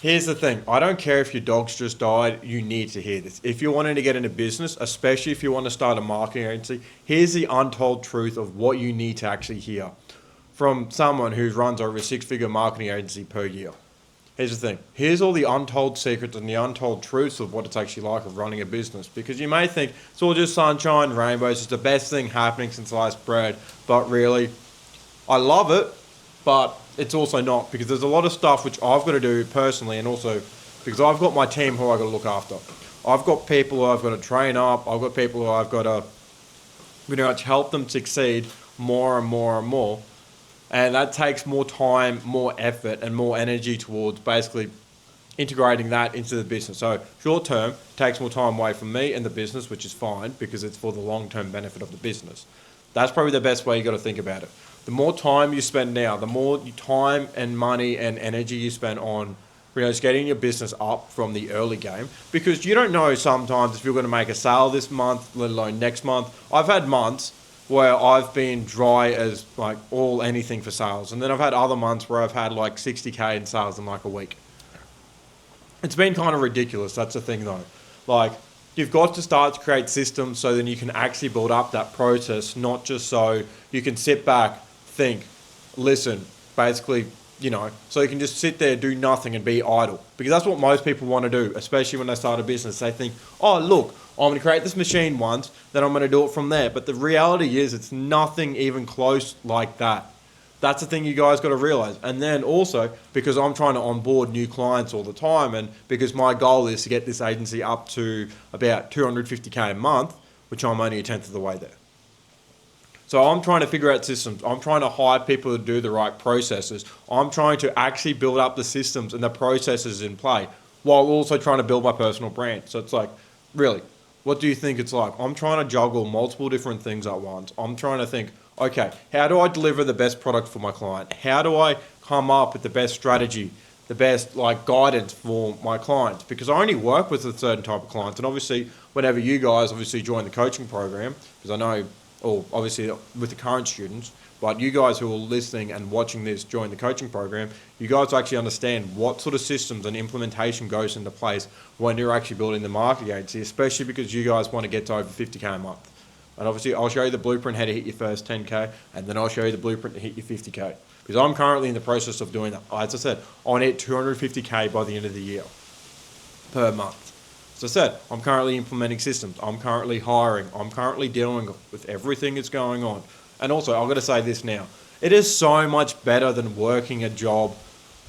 Here's the thing. I don't care if your dog's just died. You need to hear this. If you're wanting to get into business, especially if you want to start a marketing agency, here's the untold truth of what you need to actually hear from someone who runs over a six-figure marketing agency per year. Here's the thing. Here's all the untold secrets and the untold truths of what it's actually like of running a business. Because you may think it's all just sunshine, rainbows, it's the best thing happening since sliced bread. But really, I love it, but it's also not, because there's a lot of stuff which I've got to do personally, and also because I've got my team who I've got to look after. I've got people who I've got to train up. I've got people who I've got to pretty much help them succeed more and more and more. And that takes more time, more effort, and more energy towards basically integrating that into the business. So short term takes more time away from me and the business, which is fine because it's for the long term benefit of the business. That's probably the best way you got to think about it. The more time you spend now, the more time and money and energy you spend on just getting your business up from the early game, because you don't know sometimes if you're going to make a sale this month, let alone next month. I've had months where I've been dry as like all anything for sales, and then I've had other months where I've had like 60k in sales in like a week. It's been kind of ridiculous. That's the thing though. Like, you've got to start to create systems so then you can actually build up that process, not just so you can sit back, think, listen, basically, so you can just sit there, do nothing and be idle. Because that's what most people want to do, especially when they start a business. They think, oh, look, I'm going to create this machine once, then I'm going to do it from there. But the reality is it's nothing even close like that. That's the thing you guys got to realize. And then also, because I'm trying to onboard new clients all the time, and because my goal is to get this agency up to about 250k a month, which I'm only a tenth of the way there. So I'm trying to figure out systems. I'm trying to hire people to do the right processes. I'm trying to actually build up the systems and the processes in play while also trying to build my personal brand. So it's like, really, what do you think it's like? I'm trying to juggle multiple different things at once. I'm trying to think, okay, how do I deliver the best product for my client? How do I come up with the best strategy, the best guidance for my clients? Because I only work with a certain type of clients. And obviously, whenever you guys obviously join the coaching program, because I know, or obviously with the current students, but you guys who are listening and watching this join the coaching program, you guys actually understand what sort of systems and implementation goes into place when you're actually building the marketing agency, especially because you guys want to get to over 50k a month. And obviously I'll show you the blueprint how to hit your first 10k, and then I'll show you the blueprint to hit your 50k. Because I'm currently in the process of doing that. As I said, I want to hit 250k by the end of the year per month. As I said, I'm currently implementing systems. I'm currently hiring. I'm currently dealing with everything that's going on. And also, I've got to say this now. It is so much better than working a job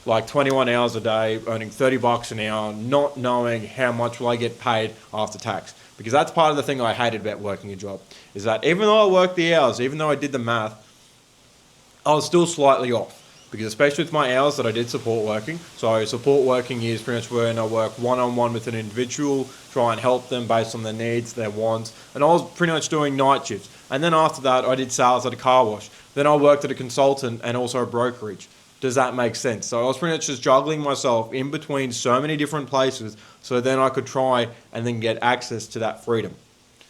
like 21 hours a day, earning 30 bucks an hour, not knowing how much will I get paid after tax. Because that's part of the thing I hated about working a job, is that even though I worked the hours, even though I did the math, I was still slightly off. Because especially with my hours that I did support working, so support working is pretty much when I work one-on-one with an individual, try and help them based on their needs, their wants, and I was pretty much doing night shifts. And then after that, I did sales at a car wash. Then I worked at a consultant and also a brokerage. Does that make sense? So I was pretty much just juggling myself in between so many different places, so then I could try and then get access to that freedom,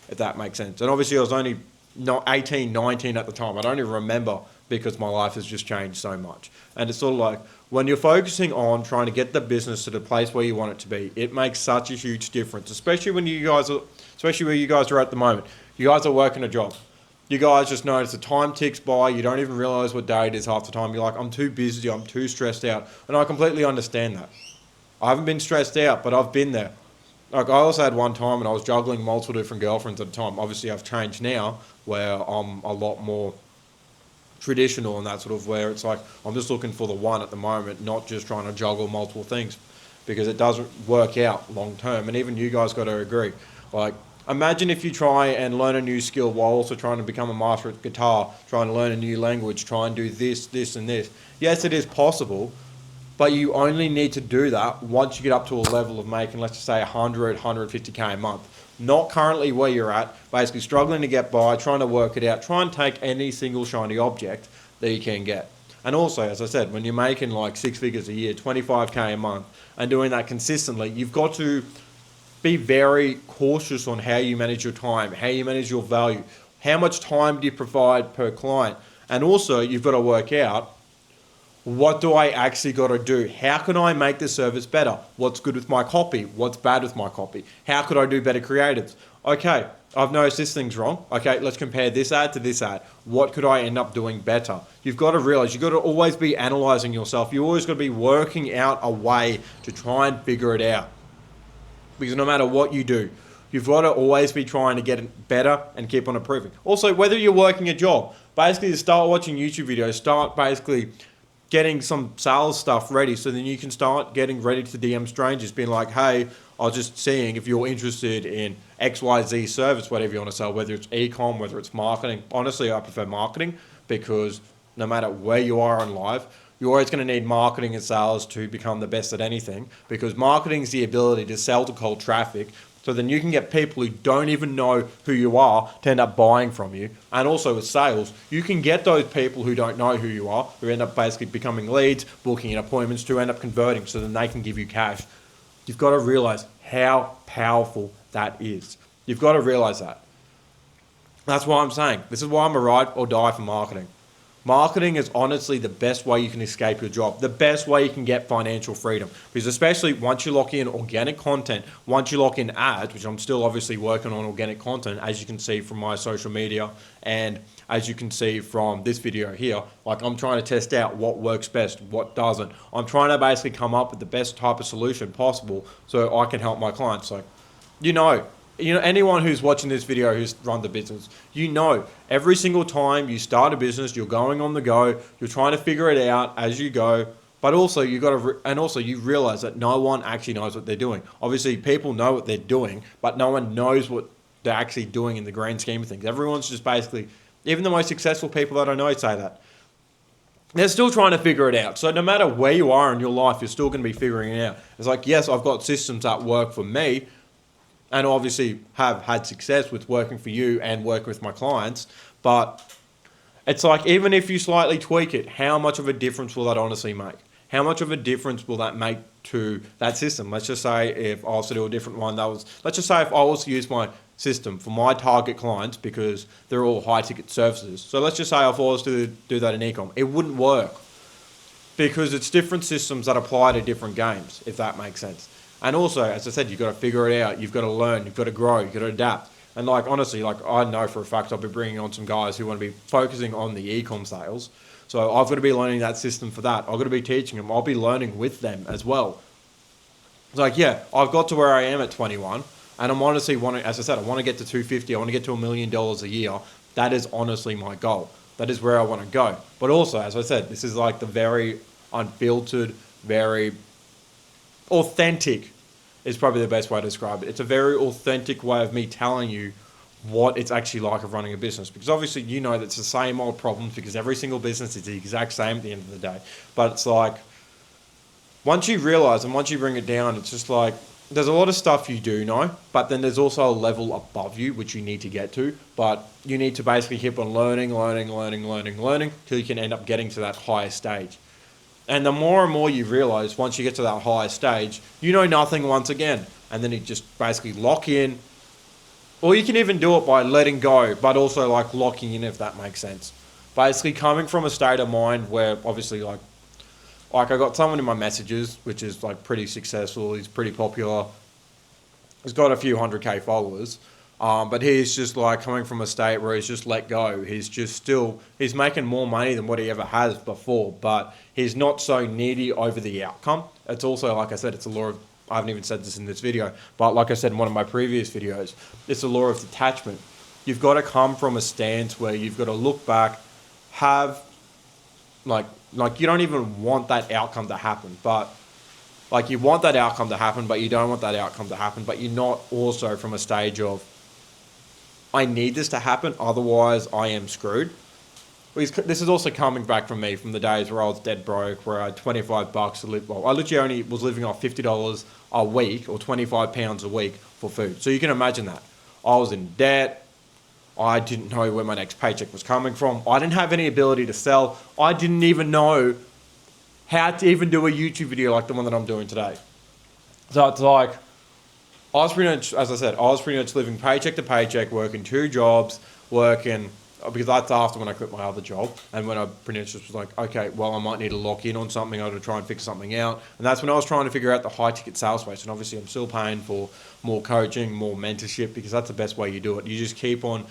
if that makes sense. And obviously I was only not 18, 19 at the time. I don't even remember, because my life has just changed so much. And it's sort of like, when you're focusing on trying to get the business to the place where you want it to be, it makes such a huge difference, especially when especially where you guys are at the moment. You guys are working a job. You guys just notice the time ticks by, you don't even realize what day it is half the time. You're like, I'm too busy, I'm too stressed out. And I completely understand that. I haven't been stressed out, but I've been there. Like, I also had one time when I was juggling multiple different girlfriends at a time. Obviously I've changed now, where I'm a lot more traditional and that sort of, where it's like I'm just looking for the one at the moment, not just trying to juggle multiple things, because it doesn't work out long term. And even you guys got to agree. Like, imagine if you try and learn a new skill while also trying to become a master at guitar, trying to learn a new language, try and do this and this. Yes, it is possible, but you only need to do that once you get up to a level of making, let's just say 100, 150k a month. Not currently where you're at, basically struggling to get by, trying to work it out, try and take any single shiny object that you can get. And also, as I said, when you're making like 6 figures a year, 25k a month, and doing that consistently, you've got to be very cautious on how you manage your time, how you manage your value, how much time do you provide per client. And also, you've got to work out what do I actually got to do? How can I make the service better? What's good with my copy? What's bad with my copy? How could I do better creatives? Okay, I've noticed this thing's wrong. Okay, let's compare this ad to this ad. What could I end up doing better? You've got to realize you've got to always be analyzing yourself. You always got to be working out a way to try and figure it out. Because no matter what you do, you've got to always be trying to get it better and keep on improving. Also, whether you're working a job, basically start watching YouTube videos, start basically getting some sales stuff ready so then you can start getting ready to DM strangers, being like, hey, I was just seeing if you're interested in XYZ service, whatever you want to sell, whether it's e-com, whether it's marketing. Honestly, I prefer marketing because no matter where you are in life, you're always going to need marketing and sales to become the best at anything, because marketing is the ability to sell to cold traffic, so then you can get people who don't even know who you are to end up buying from you. And also with sales, you can get those people who don't know who you are, who end up basically becoming leads, booking in appointments, to end up converting, so then they can give you cash. You've got to realize how powerful that is. You've got to realize that. That's why I'm saying, this is why I'm a ride or die for marketing. Marketing is honestly the best way you can escape your job, the best way you can get financial freedom. Because especially once you lock in organic content, once you lock in ads, which I'm still obviously working on organic content, as you can see from my social media and as you can see from this video here, like I'm trying to test out what works best, what doesn't. I'm trying to basically come up with the best type of solution possible so I can help my clients. So, you know, anyone who's watching this video who's run the business, every single time you start a business, you're going on the go, you're trying to figure it out as you go, but also you realize that no one actually knows what they're doing. Obviously, people know what they're doing, but no one knows what they're actually doing in the grand scheme of things. Everyone's just basically, even the most successful people that I know say that. They're still trying to figure it out. So no matter where you are in your life, you're still going to be figuring it out. It's like, yes, I've got systems that work for me, and obviously have had success with working for you and working with my clients. But it's like, even if you slightly tweak it, how much of a difference will that honestly make? How much of a difference will that make to that system? Let's just say if I was to do a different one, let's just say if I was to use my system for my target clients, because they're all high ticket services. So let's just say if I was to do that in e-com, it wouldn't work, because it's different systems that apply to different games, if that makes sense. And also, as I said, you've got to figure it out. You've got to learn. You've got to grow. You've got to adapt. And like, honestly, like I know for a fact I'll be bringing on some guys who want to be focusing on the e-com sales. So I've got to be learning that system for that. I've got to be teaching them. I'll be learning with them as well. It's like, yeah, I've got to where I am at 21, and I'm honestly wanting, as I said, I want to get to 250. I want to get to $1 million a year. That is honestly my goal. That is where I want to go. But also, as I said, this is like the very unfiltered, very authentic is probably the best way to describe it. It's a very authentic way of me telling you what it's actually like of running a business. Because obviously you know that it's the same old problems, because every single business is the exact same at the end of the day. But it's like, once you realize and once you bring it down, it's just like, there's a lot of stuff you do know, but then there's also a level above you which you need to get to. But you need to basically keep on learning till you can end up getting to that higher stage. And the more and more you realize, once you get to that higher stage, you know nothing once again. And then you just basically lock in. Or you can even do it by letting go, but also like locking in, if that makes sense. Basically coming from a state of mind where obviously like I got someone in my messages, which is like pretty successful. He's pretty popular. He's got a few 100K followers. But he's just like coming from a state where he's just let go. He's making more money than what he ever has before, but he's not so needy over the outcome. It's also, like I said, it's a law of, I haven't even said this in this video, but like I said in one of my previous videos, it's a law of detachment. You've got to come from a stance where you've got to look back, have, like you don't even want that outcome to happen, but like you want that outcome to happen, but you don't want that outcome to happen, but you're not also from a stage of, I need this to happen, otherwise I am screwed. This is also coming back from me from the days where I was dead broke, where I had $25 to live. Well, I literally only was living off $50 a week or £25 a week for food. So you can imagine that. I was in debt. I didn't know where my next paycheck was coming from. I didn't have any ability to sell. I didn't even know how to even do a YouTube video like the one that I'm doing today. So it's like, I was pretty much, as I said, I was pretty much living paycheck to paycheck, working 2 jobs, working because that's after when I quit my other job, and when I pretty much just was like, okay, well, I might need to lock in on something or to try and fix something out. And that's when I was trying to figure out the high ticket sales space. And obviously I'm still paying for more coaching, more mentorship, because that's the best way you do it. You just keep on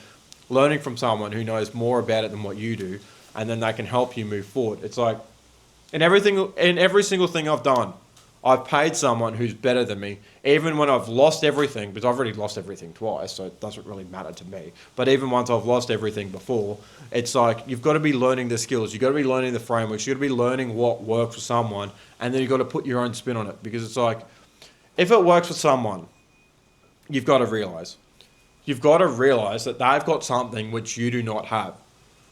learning from someone who knows more about it than what you do, and then they can help you move forward. It's like in every single thing I've done, I've paid someone who's better than me, even when I've lost everything, because I've already lost everything twice, so it doesn't really matter to me. But even once I've lost everything before, it's like you've got to be learning the skills, you've got to be learning the frameworks, you've got to be learning what works for someone, and then you've got to put your own spin on it. Because it's like, if it works for someone, you've got to realize. You've got to realize that they've got something which you do not have.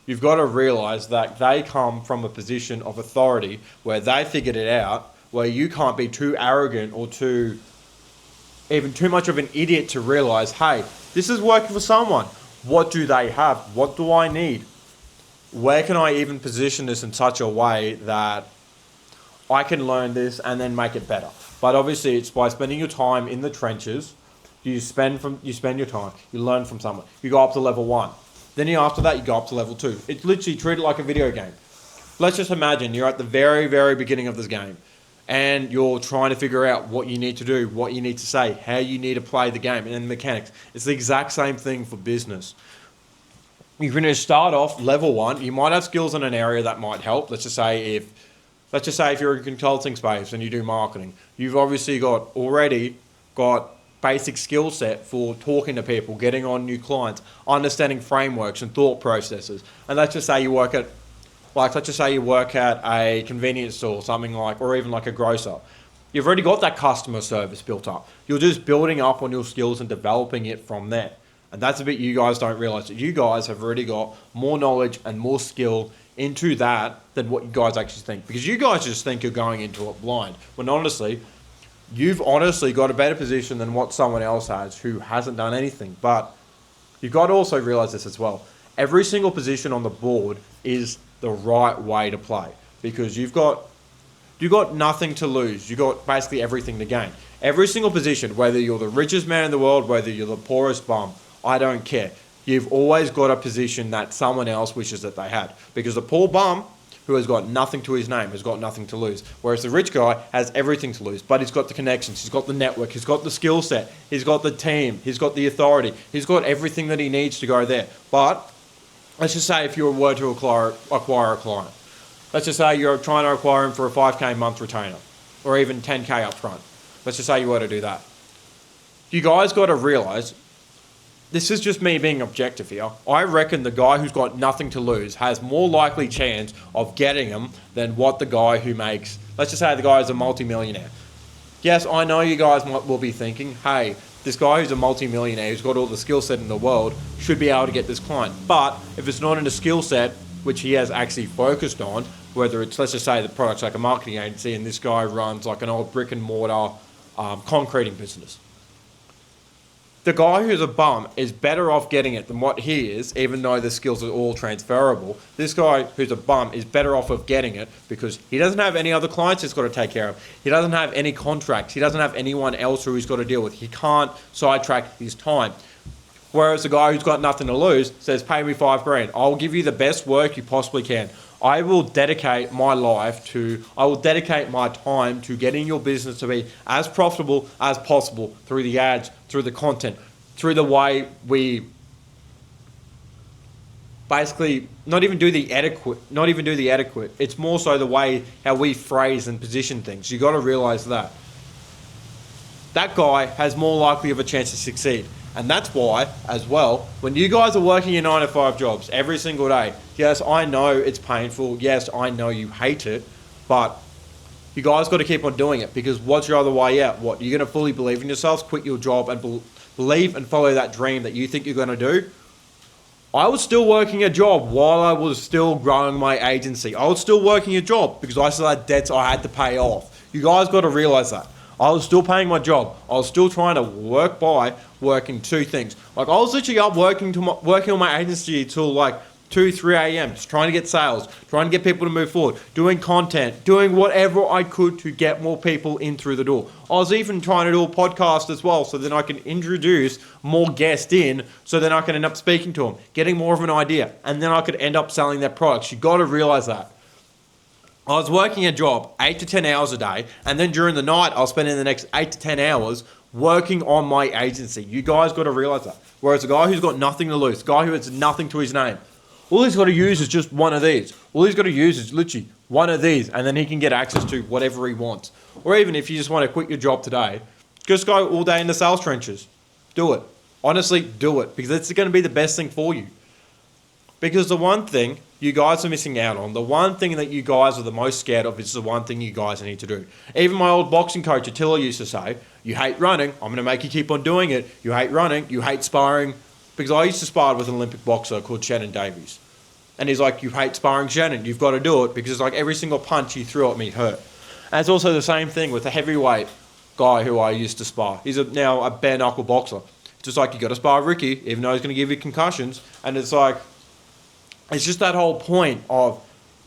You've got to realize that they come from a position of authority where they figured it out, where you can't be too arrogant or too much of an idiot to realize, hey, this is working for someone. What do they have? What do I need? Where can I even position this in such a way that I can learn this and then make it better? But obviously it's by spending your time in the trenches. You spend your time, you learn from someone. You go up to level 1. Then after that, you go up to level 2. It's literally treated like a video game. Let's just imagine you're at the very, very beginning of this game, and you're trying to figure out what you need to do, what you need to say, how you need to play the game, and then mechanics. It's the exact same thing for business. You're going to start off level 1. You might have skills in an area that might help. Let's just say if you're in consulting space and you do marketing, you've obviously already got basic skill set for talking to people, getting on new clients, understanding frameworks and thought processes. And let's just say you work at a convenience store, something like, or even like a grocer. You've already got that customer service built up. You're just building up on your skills and developing it from there. And that's a bit you guys don't realize, that you guys have already got more knowledge and more skill into that than what you guys actually think. Because you guys just think you're going into it blind, when honestly, you've honestly got a better position than what someone else has who hasn't done anything. But you've got to also realize this as well. Every single position on the board is the right way to play, because you've got nothing to lose. You've got basically everything to gain. Every single position, whether you're the richest man in the world, whether you're the poorest bum, I don't care. You've always got a position that someone else wishes that they had, because the poor bum who has got nothing to his name has got nothing to lose, whereas the rich guy has everything to lose. But he's got the connections, he's got the network, he's got the skill set, he's got the team, he's got the authority, he's got everything that he needs to go there. But let's just say if you were to acquire a client, let's just say you're trying to acquire him for a 5K a month retainer, or even 10K up front. Let's just say you were to do that. You guys got to realize, this is just me being objective here. I reckon the guy who's got nothing to lose has more likely chance of getting him than what the guy who makes, let's just say the guy is a multi-millionaire. Yes, I know you guys will be thinking, hey, this guy who's a multi-millionaire, who's got all the skill set in the world, should be able to get this client. But if it's not in a skill set which he has actually focused on, whether it's, let's just say the product's like a marketing agency and this guy runs like an old brick and mortar concreting business. The guy who's a bum is better off getting it than what he is, even though the skills are all transferable. This guy who's a bum is better off of getting it because he doesn't have any other clients he's got to take care of. He doesn't have any contracts. He doesn't have anyone else who he's got to deal with. He can't sidetrack his time. Whereas the guy who's got nothing to lose says, pay me $5,000. I'll give you the best work you possibly can. I will dedicate my time to getting your business to be as profitable as possible through the ads, through the content, through the way we basically not even do the adequate. It's more so the way how we phrase and position things. You got to realize that guy has more likely of a chance to succeed. And that's why, as well, when you guys are working your 9-to-5 jobs every single day, yes, I know it's painful. Yes, I know you hate it, but you guys got to keep on doing it, because what's your other way out? What, you're going to fully believe in yourselves, quit your job and believe and follow that dream that you think you're going to do? I was still working a job while I was still growing my agency. I was still working a job because I still had debts I had to pay off. You guys got to realize that. I was still paying my job. I was still trying to working 2 things. Like, I was literally up working on my agency till like 2, 3 a.m. just trying to get sales, trying to get people to move forward, doing content, doing whatever I could to get more people in through the door. I was even trying to do a podcast as well, so then I can introduce more guests in, so then I can end up speaking to them, getting more of an idea, and then I could end up selling their products. You got to realize that. I was working a job 8 to 10 hours a day, and then during the night, I'll spend in the next 8 to 10 hours working on my agency. You guys got to realize that. Whereas a guy who's got nothing to lose, a guy who has nothing to his name, all he's got to use is just one of these. All he's got to use is literally one of these, and then he can get access to whatever he wants. Or even if you just want to quit your job today, just go all day in the sales trenches. Do it. Honestly, do it, because it's going to be the best thing for you. Because the one thing you guys are missing out on, the one thing that you guys are the most scared of, is the one thing you guys need to do. Even my old boxing coach, Attila, used to say, you hate running, I'm going to make you keep on doing it. You hate running, you hate sparring. Because I used to spar with an Olympic boxer called Shannon Davies. And he's like, you hate sparring, Shannon, you've got to do it, because it's like every single punch he threw at me hurt. And it's also the same thing with the heavyweight guy who I used to spar. He's now a bare knuckle boxer. It's just like, you got to spar Ricky, even though he's going to give you concussions. And it's like, it's just that whole point of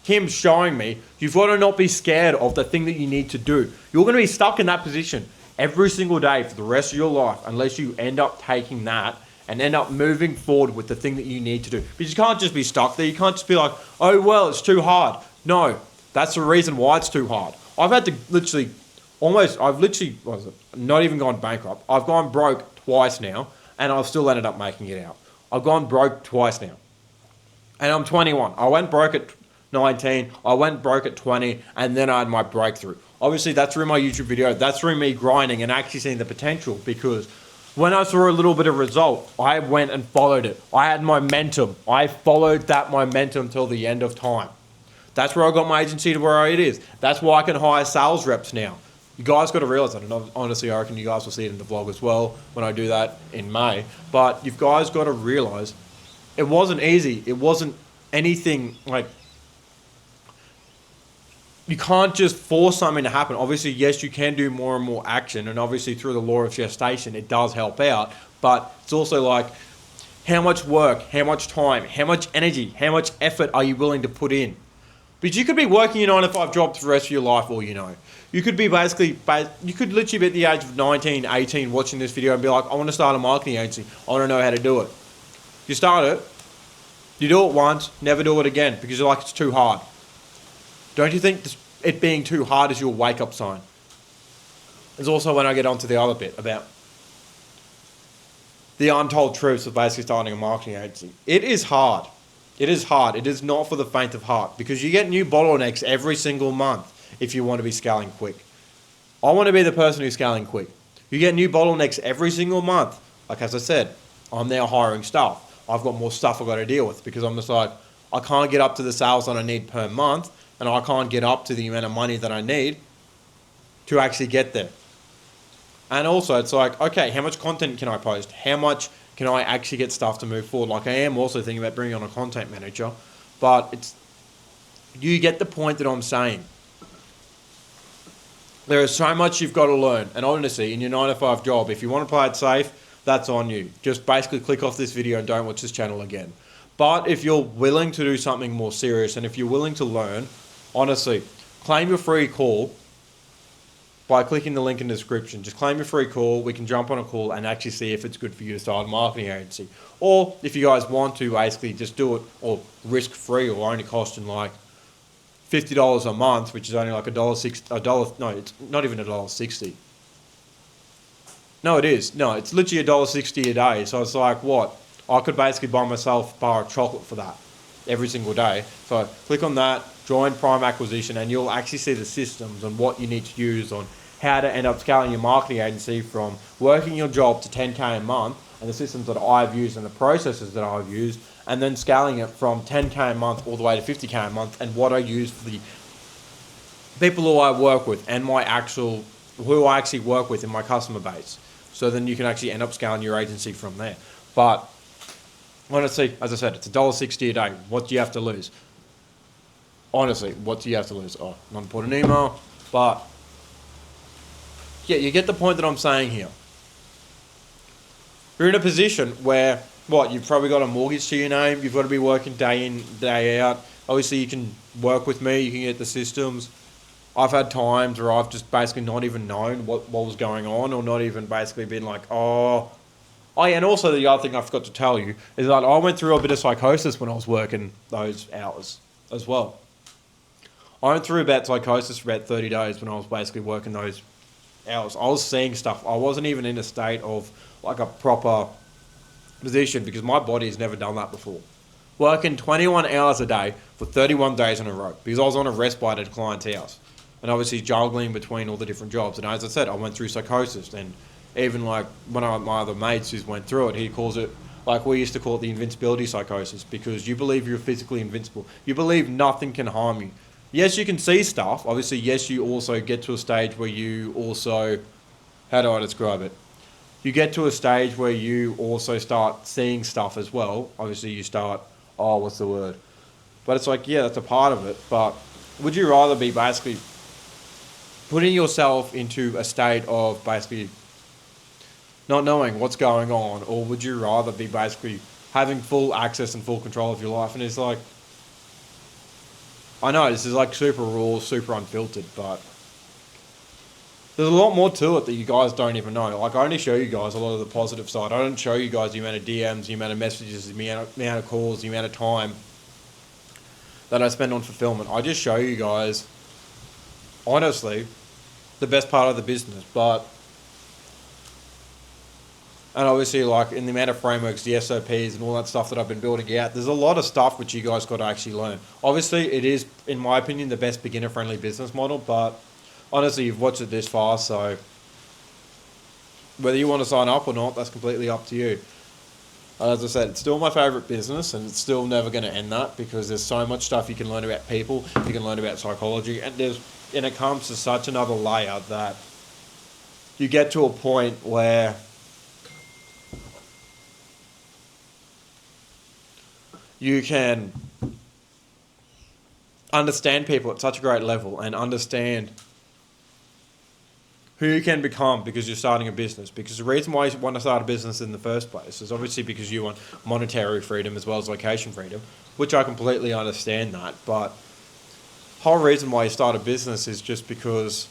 him showing me, you've got to not be scared of the thing that you need to do. You're going to be stuck in that position every single day for the rest of your life, unless you end up taking that and end up moving forward with the thing that you need to do. But you can't just be stuck there. You can't just be like, oh, well, it's too hard. No, that's the reason why it's too hard. I've had to not even gone bankrupt. I've gone broke twice now, and I've still ended up making it out. I've gone broke twice now. And I'm 21. I went broke at 19. I went broke at 20. And then I had my breakthrough. Obviously, that's through my YouTube video. That's through me grinding and actually seeing the potential. Because when I saw a little bit of result, I went and followed it. I had momentum. I followed that momentum till the end of time. That's where I got my agency to where it is. That's why I can hire sales reps now. You guys got to realize that. And honestly, I reckon you guys will see it in the vlog as well when I do that in May. But you guys got to realize it wasn't easy. It wasn't anything like, you can't just force something to happen. Obviously, yes, you can do more and more action. And obviously, through the law of gestation, it does help out. But it's also like, how much work, how much time, how much energy, how much effort are you willing to put in? Because you could be working your 9 to 5 job for the rest of your life, all you know. You could be you could literally be at the age of 19, 18 watching this video and be like, I want to start a marketing agency. I want to know how to do it. You start it, you do it once, never do it again because you're like, it's too hard. Don't you think it being too hard is your wake-up sign? There's also when I get onto the other bit about the untold truths of basically starting a marketing agency. It is hard. It is hard. It is not for the faint of heart because you get new bottlenecks every single month if you want to be scaling quick. I want to be the person who's scaling quick. You get new bottlenecks every single month. Like as I said, I'm now hiring staff. I've got more stuff I've got to deal with because I'm just like, I can't get up to the sales that I need per month and I can't get up to the amount of money that I need to actually get there. And also it's like, okay, how much content can I post? How much can I actually get stuff to move forward? Like I am also thinking about bringing on a content manager, but you get the point that I'm saying. There is so much you've got to learn. And honestly, in your 9 to 5 job, if you want to play it safe, that's on you. Just basically click off this video and don't watch this channel again. But if you're willing to do something more serious and if you're willing to learn, honestly, claim your free call by clicking the link in the description. Just claim your free call. We can jump on a call and actually see if it's good for you to start a marketing agency. Or if you guys want to basically just do it or risk free or only costing like $50 a month, which is only like $1.60. No, it's not even $1.60. No, it is. No, it's literally $1.60 a day. So it's like what? I could basically buy myself a bar of chocolate for that every single day. So click on that, join Prime Acquisition, and you'll actually see the systems and what you need to use on how to end up scaling your marketing agency from working your job to 10K a month and the systems that I've used and the processes that I've used, and then scaling it from 10K a month all the way to 50K a month and what I use for the people who I work with and who I actually work with in my customer base. So then you can actually end up scaling your agency from there. But honestly, as I said, it's $1.60 a day. What do you have to lose? Honestly, what do you have to lose? Oh, not to put an email, but yeah, you get the point that I'm saying here. You're in a position where what, you've probably got a mortgage to your name. You've got to be working day in, day out. Obviously, you can work with me. You can get the systems. I've had times where I've just basically not even known what was going on, or not even basically been like, oh. Oh, yeah, and also the other thing I forgot to tell you is that I went through a bit of psychosis when I was working those hours as well. I went through about psychosis for about 30 days when I was basically working those hours. I was seeing stuff. I wasn't even in a state of like a proper position because my body's never done that before. Working 21 hours a day for 31 days in a row because I was on a respite at a client's house. And obviously juggling between all the different jobs. And as I said, I went through psychosis. And even like one of my other mates who's went through it, he calls it, like we used to call it, the invincibility psychosis, because you believe you're physically invincible. You believe nothing can harm you. Yes, you can see stuff. Obviously, yes, you also get to a stage where you also, how do I describe it? You get to a stage where you also start seeing stuff as well. Obviously, you start, oh, what's the word? But it's like, yeah, that's a part of it. But would you rather be basically putting yourself into a state of basically not knowing what's going on, or would you rather be basically having full access and full control of your life? And it's like, I know this is like super raw, super unfiltered, but there's a lot more to it that you guys don't even know. Like, I only show you guys a lot of the positive side. I don't show you guys the amount of DMs, the amount of messages, the amount of calls, the amount of time that I spend on fulfillment. I just show you guys, honestly, the best part of the business. But, and obviously, like, in the amount of frameworks, the SOPs and all that stuff that I've been building out, there's a lot of stuff which you guys got to actually learn. Obviously, it is, in my opinion, the best beginner-friendly business model, but honestly, you've watched it this far, so whether you want to sign up or not, that's completely up to you. As I said, it's still my favourite business, and it's still never going to end that, because there's so much stuff you can learn about people, you can learn about psychology, and it comes to such another layer that you get to a point where you can understand people at such a great level and understand who you can become because you're starting a business. Because the reason why you want to start a business in the first place is obviously because you want monetary freedom as well as location freedom, which I completely understand that. But the whole reason why you start a business is just because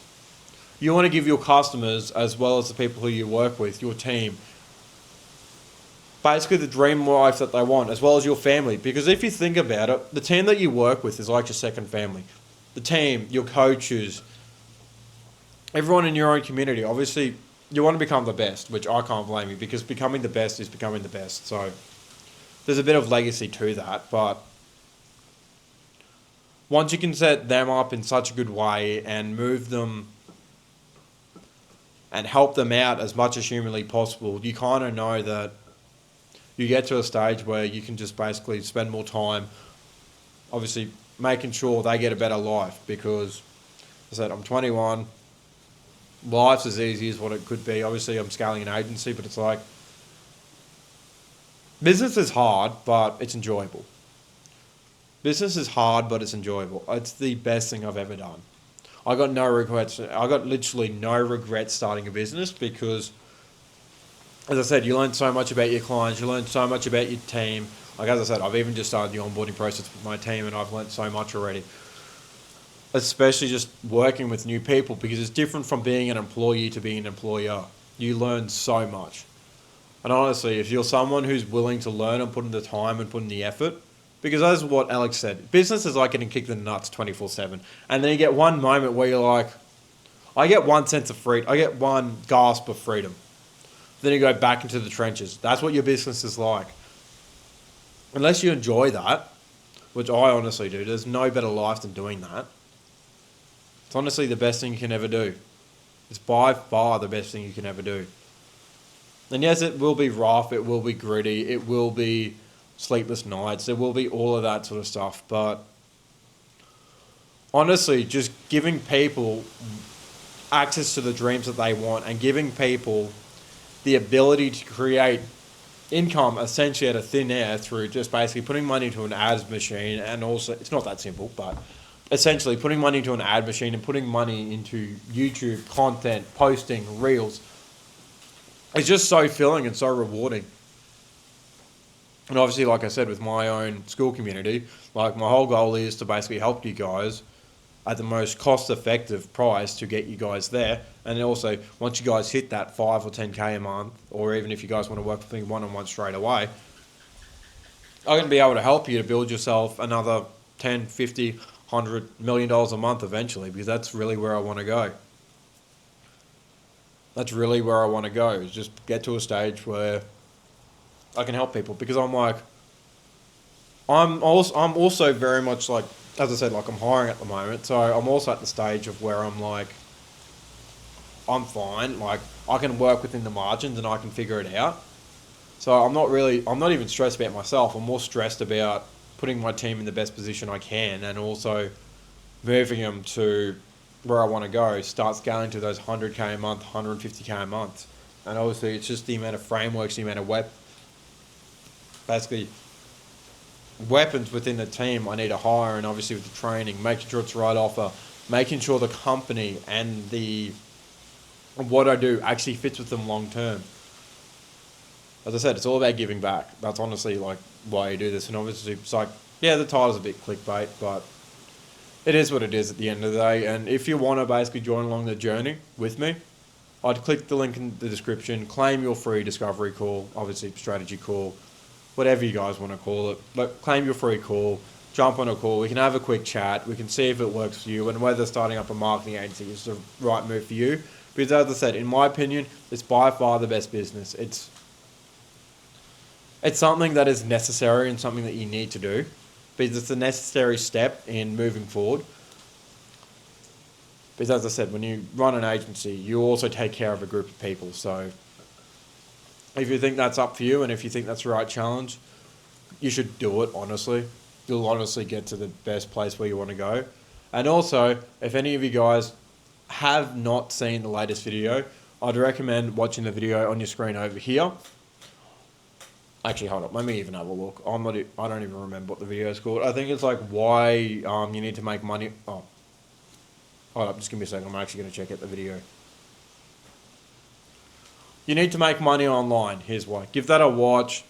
you want to give your customers, as well as the people who you work with, your team, basically the dream life that they want, as well as your family. Because if you think about it, the team that you work with is like your second family. The team, your coaches, everyone in your own community. Obviously, you want to become the best, which I can't blame you, because becoming the best is becoming the best. So there's a bit of legacy to that. But once you can set them up in such a good way and move them and help them out as much as humanly possible, you kind of know that you get to a stage where you can just basically spend more time, obviously, making sure they get a better life. Because, as I said, I'm 21. Life's as easy as what it could be. Obviously, I'm scaling an agency, but it's like, business is hard, but it's enjoyable. Business is hard, but it's enjoyable. It's the best thing I've ever done. I got no regrets. I got literally no regrets starting a business because, as I said, you learn so much about your clients. You learn so much about your team. Like, as I said, I've even just started the onboarding process with my team, and I've learned so much already. Especially just working with new people, because it's different from being an employee to being an employer. You learn so much. And honestly, if you're someone who's willing to learn and put in the time and put in the effort, because that's what Alex said, business is like getting kicked in the nuts 24/7. And then you get one moment where you're like, I get one sense of freedom. I get one gasp of freedom. Then you go back into the trenches. That's what your business is like. Unless you enjoy that, which I honestly do, there's no better life than doing that. It's honestly the best thing you can ever do. It's by far the best thing you can ever do. And yes, it will be rough, it will be gritty, it will be sleepless nights, there will be all of that sort of stuff. But honestly, just giving people access to the dreams that they want and giving people the ability to create income essentially out of thin air through just basically putting money into an ads machine. And also, it's not that simple, but essentially putting money into an ad machine and putting money into YouTube content, posting, reels. It's just so filling and so rewarding. And obviously, like I said, with my own school community, like my whole goal is to basically help you guys at the most cost-effective price to get you guys there. And then also, once you guys hit that 5 or 10K a month, or even if you guys want to work with me one-on-one straight away, I'm going to be able to help you to build yourself another 10, 50, $100 million a month eventually, because that's really where I want to go. That's really where I want to go, is just get to a stage where I can help people, because I'm also very much like, as I said, like I'm hiring at the moment, so I'm also at the stage of where I'm like, I'm fine, like I can work within the margins and I can figure it out. So I'm not even stressed about myself. I'm more stressed about putting my team in the best position I can, and also moving them to where I want to go, start scaling to those 100K a month, 150K a month. And obviously it's just the amount of frameworks, the amount of basically weapons within the team I need to hire, and obviously with the training, making sure it's the right offer, making sure the company and the what I do actually fits with them long term. As I said, it's all about giving back. That's honestly like why you do this. And obviously it's like, yeah, the title's a bit clickbait, but it is what it is at the end of the day. And if you want to basically join along the journey with me, I'd click the link in the description, claim your free discovery call, obviously strategy call, whatever you guys want to call it. But claim your free call, jump on a call, we can have a quick chat, we can see if it works for you and whether starting up a marketing agency is the right move for you. Because as I said, in my opinion, it's by far the best business. It's something that is necessary and something that you need to do, because it's a necessary step in moving forward. Because as I said, when you run an agency, you also take care of a group of people. So if you think that's up for you and if you think that's the right challenge, you should do it, honestly. You'll honestly get to the best place where you want to go. And also, if any of you guys have not seen the latest video, I'd recommend watching the video on your screen over here. Actually, hold up. Let me even have a look. I don't even remember what the video is called. I think it's like why you need to make money. Oh, hold up. Just give me a second. I'm actually going to check out the video. You need to make money online. Here's why. Give that a watch.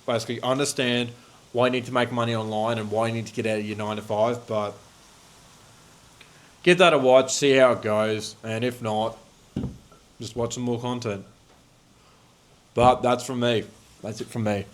Basically, understand why you need to make money online and why you need to get out of your 9 to 5. But give that a watch. See how it goes. And if not, just watch some more content. But that's from me. That's it from me.